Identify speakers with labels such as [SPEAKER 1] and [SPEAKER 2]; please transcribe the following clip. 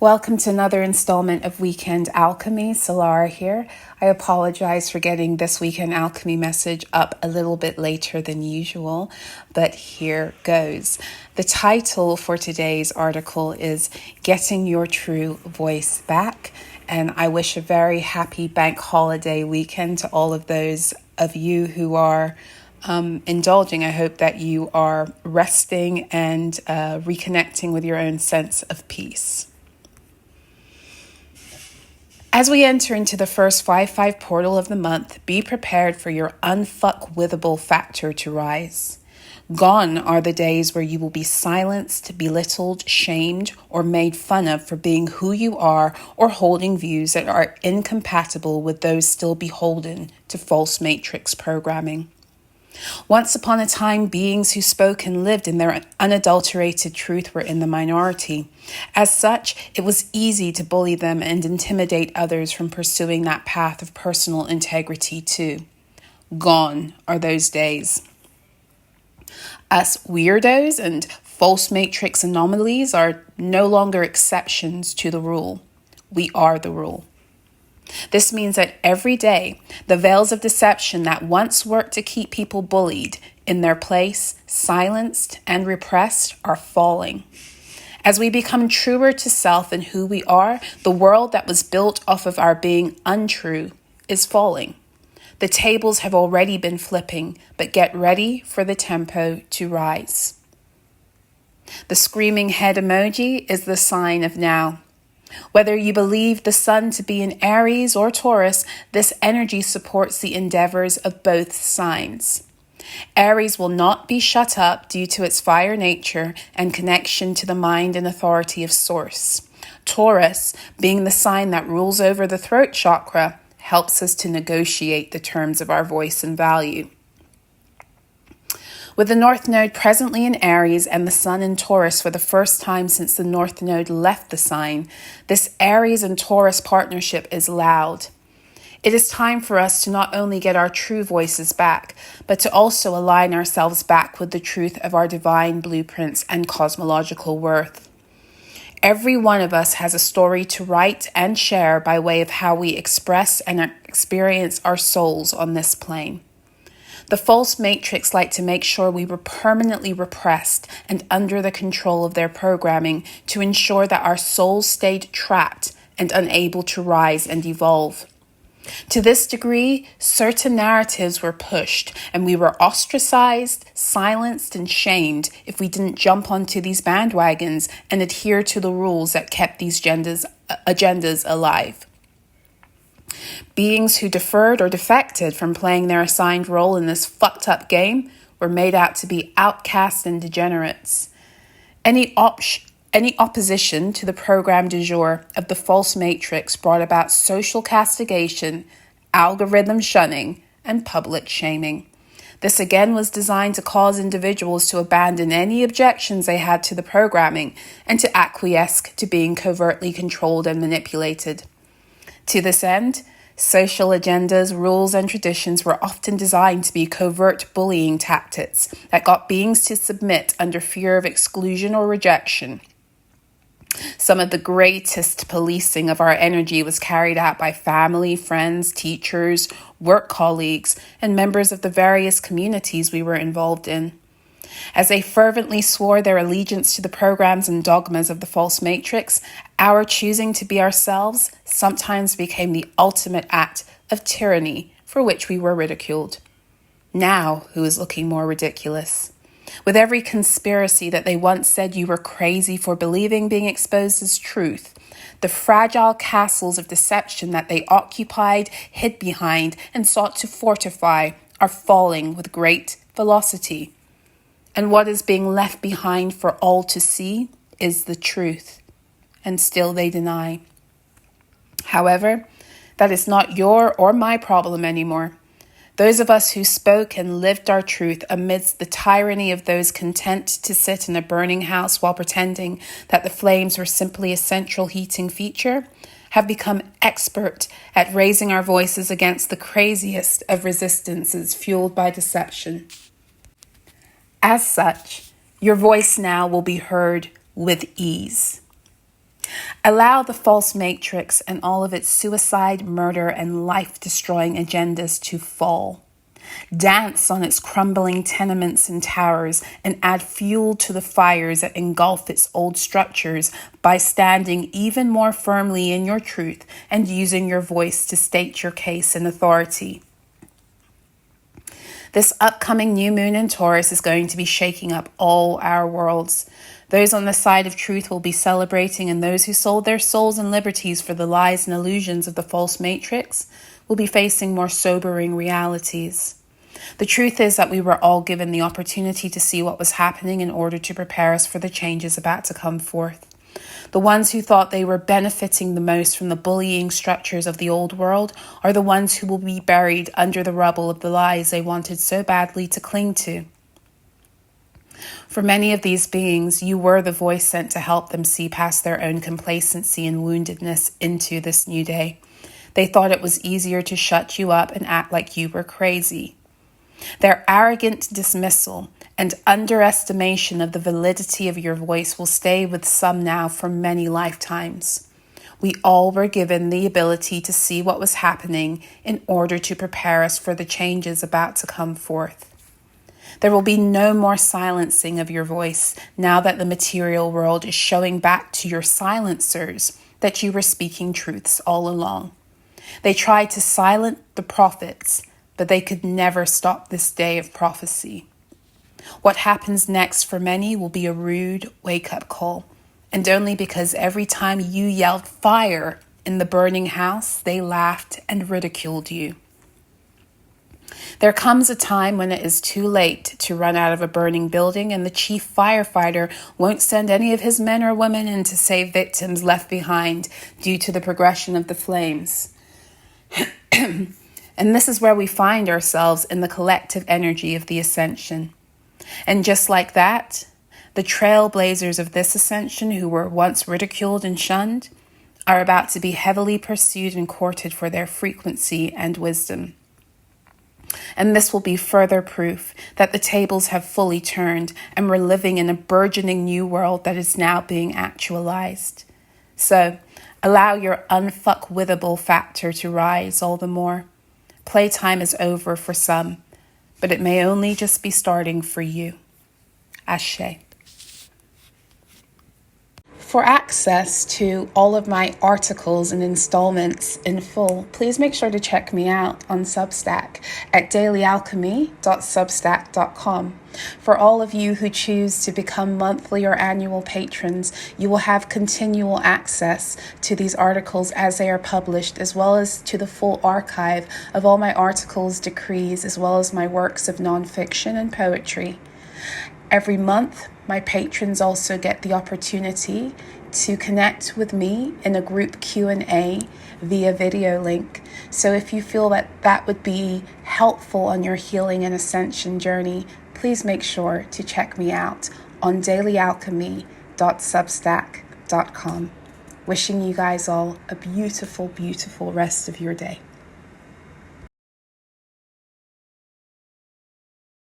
[SPEAKER 1] Welcome to another installment of Weekend Alchemy. Solarah here. I apologize for getting this Weekend Alchemy message up a little bit later than usual, but here goes. The title for today's article is Getting Your True Voice Back, and I wish a very happy bank holiday weekend to all of those of you who are indulging. I hope that you are resting and reconnecting with your own sense of peace. As we enter into the first 5-5 portal of the month, be prepared for your unfuckwithable factor to rise. Gone are the days where you will be silenced, belittled, shamed, or made fun of for being who you are or holding views that are incompatible with those still beholden to false matrix programming. Once upon a time, beings who spoke and lived in their unadulterated truth were in the minority. As such, it was easy to bully them and intimidate others from pursuing that path of personal integrity too. Gone are those days. Us weirdos and false matrix anomalies are no longer exceptions to the rule. We are the rule. This means that every day, the veils of deception that once worked to keep people bullied in their place, silenced, and repressed are falling. As we become truer to self and who we are, the world that was built off of our being untrue is falling. The tables have already been flipping, but get ready for the tempo to rise. The screaming head emoji is the sign of now. Whether you believe the sun to be in Aries or Taurus, this energy supports the endeavors of both signs. Aries will not be shut up due to its fire nature and connection to the mind and authority of Source. Taurus, being the sign that rules over the throat chakra, helps us to negotiate the terms of our voice and value. With the North Node presently in Aries and the Sun in Taurus for the first time since the North Node left the sign, this Aries and Taurus partnership is loud. It is time for us to not only get our true voices back, but to also align ourselves back with the truth of our divine blueprints and cosmological worth. Every one of us has a story to write and share by way of how we express and experience our souls on this plane. The false matrix like to make sure we were permanently repressed and under the control of their programming to ensure that our souls stayed trapped and unable to rise and evolve. To this degree, certain narratives were pushed and we were ostracized, silenced, and shamed if we didn't jump onto these bandwagons and adhere to the rules that kept these agendas alive. Beings who deferred or defected from playing their assigned role in this fucked up game were made out to be outcasts and degenerates. Any opposition to the program du jour of the false matrix brought about social castigation, algorithm shunning, and public shaming. This again was designed to cause individuals to abandon any objections they had to the programming and to acquiesce to being covertly controlled and manipulated. To this end, social agendas, rules, and traditions were often designed to be covert bullying tactics that got beings to submit under fear of exclusion or rejection. Some of the greatest policing of our energy was carried out by family, friends, teachers, work colleagues, and members of the various communities we were involved in. As they fervently swore their allegiance to the programs and dogmas of the false matrix, our choosing to be ourselves sometimes became the ultimate act of tyranny for which we were ridiculed. Now, who is looking more ridiculous? With every conspiracy that they once said you were crazy for believing being exposed as truth, the fragile castles of deception that they occupied, hid behind, and sought to fortify are falling with great velocity. And what is being left behind for all to see is the truth, and still they deny. However, that is not your or my problem anymore. Those of us who spoke and lived our truth amidst the tyranny of those content to sit in a burning house while pretending that the flames were simply a central heating feature, have become expert at raising our voices against the craziest of resistances fueled by deception. As such, your voice now will be heard with ease. Allow the false matrix and all of its suicide, murder, and life-destroying agendas to fall. Dance on its crumbling tenements and towers and add fuel to the fires that engulf its old structures by standing even more firmly in your truth and using your voice to state your case in authority. This upcoming new moon in Taurus is going to be shaking up all our worlds. Those on the side of truth will be celebrating, and those who sold their souls and liberties for the lies and illusions of the false matrix will be facing more sobering realities. The truth is that we were all given the opportunity to see what was happening in order to prepare us for the changes about to come forth. The ones who thought they were benefiting the most from the bullying structures of the old world are the ones who will be buried under the rubble of the lies they wanted so badly to cling to. For many of these beings, you were the voice sent to help them see past their own complacency and woundedness into this new day. They thought it was easier to shut you up and act like you were crazy. Their arrogant dismissal and underestimation of the validity of your voice will stay with some now for many lifetimes. We all were given the ability to see what was happening in order to prepare us for the changes about to come forth. There will be no more silencing of your voice now that the material world is showing back to your silencers that you were speaking truths all along. They tried to silence the prophets, but they could never stop this day of prophecy. What happens next for many will be a rude wake-up call, and only because every time you yelled fire in the burning house, they laughed and ridiculed you. There comes a time when it is too late to run out of a burning building, and the chief firefighter won't send any of his men or women in to save victims left behind due to the progression of the flames. And this is where we find ourselves in the collective energy of the ascension. And just like that, the trailblazers of this ascension who were once ridiculed and shunned are about to be heavily pursued and courted for their frequency and wisdom. And this will be further proof that the tables have fully turned and we're living in a burgeoning new world that is now being actualized. So allow your unfuckwithable factor to rise all the more. Playtime is over for some, but it may only just be starting for you. Ashe. For access to all of my articles and installments in full, please make sure to check me out on Substack at dailyalchemy.substack.com. For all of you who choose to become monthly or annual patrons, you will have continual access to these articles as they are published, as well as to the full archive of all my articles, decrees, as well as my works of nonfiction and poetry. Every month, my patrons also get the opportunity to connect with me in a group Q&A via video link. So if you feel that that would be helpful on your healing and ascension journey, please make sure to check me out on dailyalchemy.substack.com. Wishing you guys all a beautiful, beautiful rest of your day.